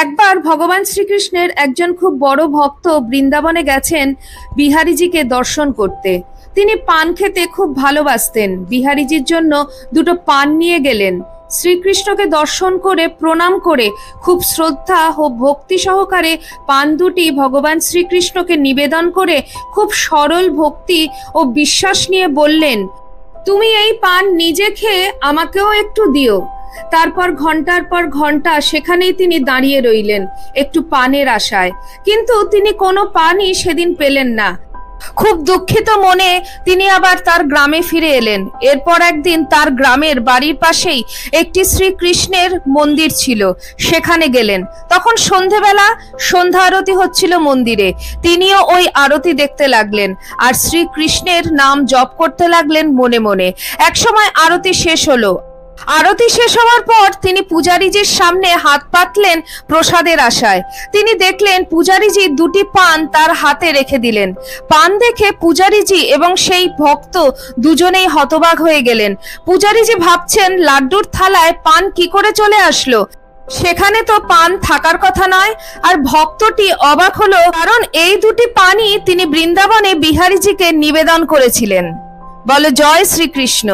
একবার ভগবান শ্রীকৃষ্ণের একজন খুব বড় ভক্ত বৃন্দাবনে গেছেন বিহারীজিকে দর্শন করতে। তিনি পান খেতে খুব ভালোবাসতেন। বিহারীজির জন্য দুটো পান নিয়ে গেলেন। শ্রীকৃষ্ণকে দর্শন করে প্রণাম করে খুব শ্রদ্ধা ও ভক্তি সহকারে পান দুটি ভগবান শ্রীকৃষ্ণকে নিবেদন করে খুব সরল ভক্তি ও বিশ্বাস নিয়ে বললেন, তুমি এই পান নিজে খেয়ে আমাকেও একটু দিও। তারপর ঘন্টার পর ঘন্টা সেখানেই তিনি দাঁড়িয়ে রইলেন একটু পানের আশায়, কিন্তু তিনি কোনো পানই সেদিন পেলেন না। খুব দুঃখিত মনে তিনি আবার তার গ্রামে ফিরে এলেন। এরপর একদিন তার গ্রামের বাড়ির পাশেই একটি শ্রীকৃষ্ণের মন্দির ছিল, সেখানে গেলেন। তখন সন্ধেবেলা সন্ধ্যা আরতি হচ্ছিল মন্দিরে। তিনিও ওই আরতি দেখতে লাগলেন আর শ্রীকৃষ্ণের নাম জপ করতে লাগলেন মনে মনে। একসময় আরতি শেষ হলো। আরতি শেষ হওয়ার পর তিনি পূজারীজির সামনে হাত পাতলেন প্রসাদের আশায়। তিনি দেখলেন পূজারীজি দুটি পান তার হাতে রেখে দিলেন। পান দেখে পূজারীজি এবং সেই ভক্ত দুজনেই হতবাক হয়ে গেলেন। পূজারীজি ভাবছেন লাড্ডুর থালায় পান কি করে চলে আসলো, সেখানে তো পান থাকার কথা নয়। আর ভক্তটি অবাক হলো, কারণ এই দুটি পানই তিনি বৃন্দাবনে বিহারীজিকে নিবেদন করেছিলেন। বলে জয় শ্রীকৃষ্ণ।